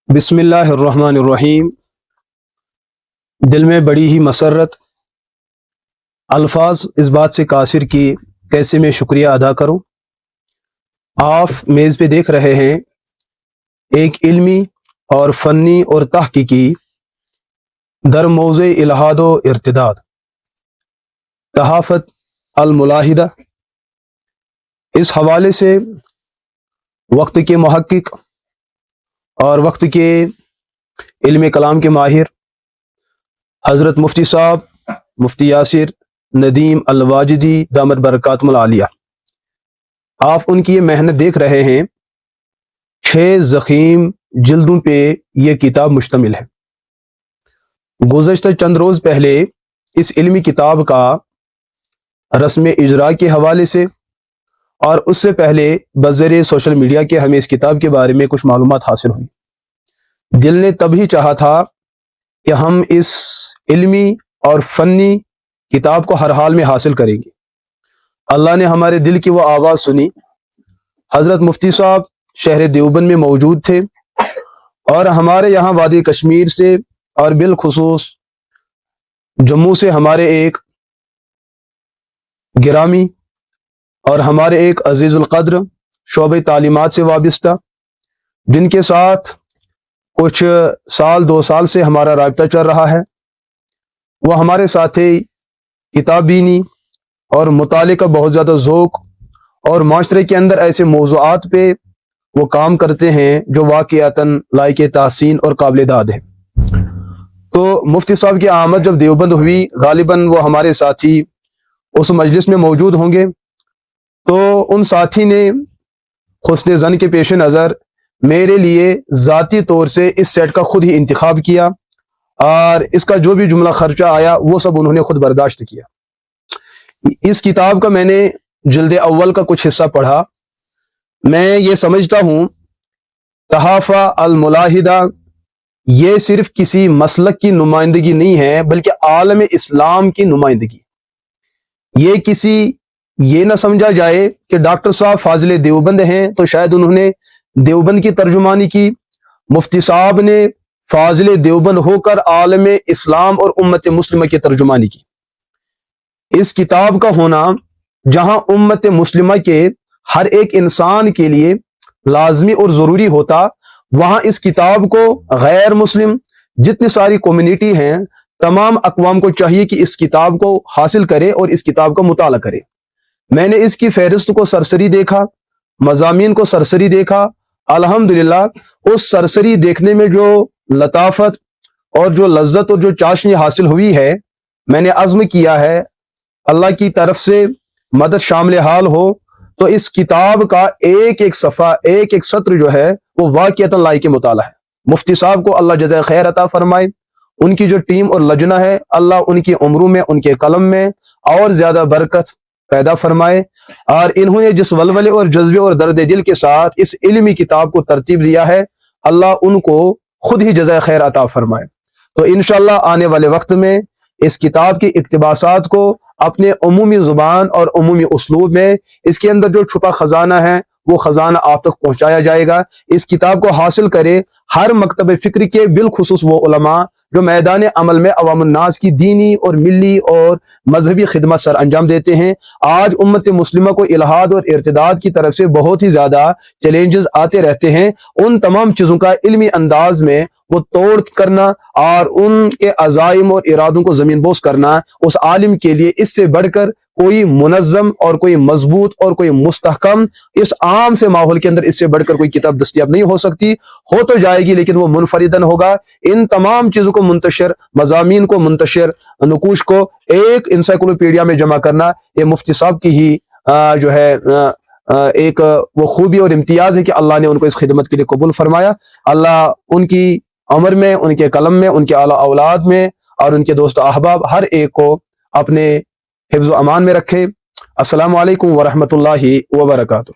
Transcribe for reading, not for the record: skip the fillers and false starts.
بسم اللہ الرحمن الرحیم۔ دل میں بڑی ہی مسرت، الفاظ اس بات سے قاصر کہ کیسے میں شکریہ ادا کروں۔ آپ میز پہ دیکھ رہے ہیں ایک علمی اور فنی اور تحقیقی در موضوع الحاد و ارتداد، صحافت الملاحدہ۔ اس حوالے سے وقت کے محقق اور وقت کے علم کلام کے ماہر حضرت مفتی صاحب مفتی یاسر ندیم الواجدی دامت برکاتہم العالیہ، آپ ان کی یہ محنت دیکھ رہے ہیں۔ 6 ضخیم جلدوں پہ یہ کتاب مشتمل ہے۔ گزشتہ چند روز پہلے اس علمی کتاب کا رسم اجرا کے حوالے سے اور اس سے پہلے بذریعہ سوشل میڈیا کے ہمیں اس کتاب کے بارے میں کچھ معلومات حاصل ہوئی۔ دل نے تب ہی چاہا تھا کہ ہم اس علمی اور فنی کتاب کو ہر حال میں حاصل کریں گے۔ اللہ نے ہمارے دل کی وہ آواز سنی۔ حضرت مفتی صاحب شہر دیوبند میں موجود تھے اور ہمارے یہاں وادی کشمیر سے اور بالخصوص جموں سے ہمارے ایک گرامی اور ہمارے ایک عزیز القدر شعبہ تعلیمات سے وابستہ، جن کے ساتھ کچھ سال 2 سال سے ہمارا رابطہ چل رہا ہے، وہ ہمارے ساتھی کتاب بینی اور مطالعے کا بہت زیادہ ذوق اور معاشرے کے اندر ایسے موضوعات پہ وہ کام کرتے ہیں جو واقعتاً لائق تحسین اور قابل داد ہے۔ تو مفتی صاحب کی آمد جب دیوبند ہوئی، غالباً وہ ہمارے ساتھی اس مجلس میں موجود ہوں گے، تو ان ساتھی نے حسن ظن کے پیش نظر میرے لیے ذاتی طور سے اس سیٹ کا خود ہی انتخاب کیا اور اس کا جو بھی جملہ خرچہ آیا وہ سب انہوں نے خود برداشت کیا۔ اس کتاب کا میں نے جلد اول کا کچھ حصہ پڑھا۔ میں یہ سمجھتا ہوں صحافہ الملاحدہ یہ صرف کسی مسلک کی نمائندگی نہیں ہے، بلکہ عالم اسلام کی نمائندگی۔ یہ نہ سمجھا جائے کہ ڈاکٹر صاحب فاضل دیوبند ہیں تو شاید انہوں نے دیوبند کی ترجمانی کی۔ مفتی صاحب نے فاضل دیوبند ہو کر عالم اسلام اور امت مسلمہ کی ترجمانی کی۔ اس کتاب کا ہونا جہاں امت مسلمہ کے ہر ایک انسان کے لیے لازمی اور ضروری ہوتا، وہاں اس کتاب کو غیر مسلم جتنی ساری کمیونٹی ہیں تمام اقوام کو چاہیے کہ اس کتاب کو حاصل کرے اور اس کتاب کا مطالعہ کرے۔ میں نے اس کی فہرست کو سرسری دیکھا، مضامین کو سرسری دیکھا۔ الحمدللہ اس سرسری دیکھنے میں جو لطافت اور جو لذت اور جو چاشنی حاصل ہوئی ہے، میں نے عزم کیا ہے اللہ کی طرف سے مدد شامل حال ہو تو اس کتاب کا ایک ایک صفحہ ایک ایک سطر جو ہے وہ واقعتاً لائق مطالعہ ہے۔ مفتی صاحب کو اللہ جزائے خیر عطا فرمائے، ان کی جو ٹیم اور لجنہ ہے اللہ ان کی عمروں میں ان کے قلم میں اور زیادہ برکت پیدا فرمائے، اور انہوں نے جس ولولے اور جذبے اور درد دل کے ساتھ اس علمی کتاب کو ترتیب دیا ہے، اللہ ان کو خود ہی جزائے خیر عطا فرمائے۔ تو انشاءاللہ آنے والے وقت میں اس کتاب کی اقتباسات کو اپنے عمومی زبان اور عمومی اسلوب میں اس کے اندر جو چھپا خزانہ ہے وہ خزانہ آپ تک پہنچایا جائے گا۔ اس کتاب کو حاصل کرے ہر مکتب فکری کے، بالخصوص وہ علماء جو میدان عمل میں عوام الناس کی دینی اور ملی اور مذہبی خدمت سر انجام دیتے ہیں۔ آج امت مسلمہ کو الحاد اور ارتداد کی طرف سے بہت ہی زیادہ چیلنجز آتے رہتے ہیں، ان تمام چیزوں کا علمی انداز میں وہ توڑ کرنا اور ان کے عزائم اور ارادوں کو زمین بوس کرنا اس عالم کے لیے اس سے بڑھ کر کوئی منظم اور کوئی مضبوط اور کوئی مستحکم اس عام سے ماحول کے اندر اس سے بڑھ کر کوئی کتاب دستیاب نہیں ہو سکتی۔ ہو تو جائے گی لیکن وہ منفردن ہوگا۔ ان تمام چیزوں کو منتشر، مضامین کو منتشر، نقوش کو ایک انسائکلوپیڈیا میں جمع کرنا، یہ مفتی صاحب کی ہی جو ہے ایک وہ خوبی اور امتیاز ہے کہ اللہ نے ان کو اس خدمت کے لیے قبول فرمایا۔ اللہ ان کی عمر میں، ان کے قلم میں، ان کے اعلیٰ اولاد میں اور ان کے دوست احباب ہر ایک کو اپنے حفظ و امان میں رکھے۔ السلام علیکم ورحمۃ اللہ وبرکاتہ۔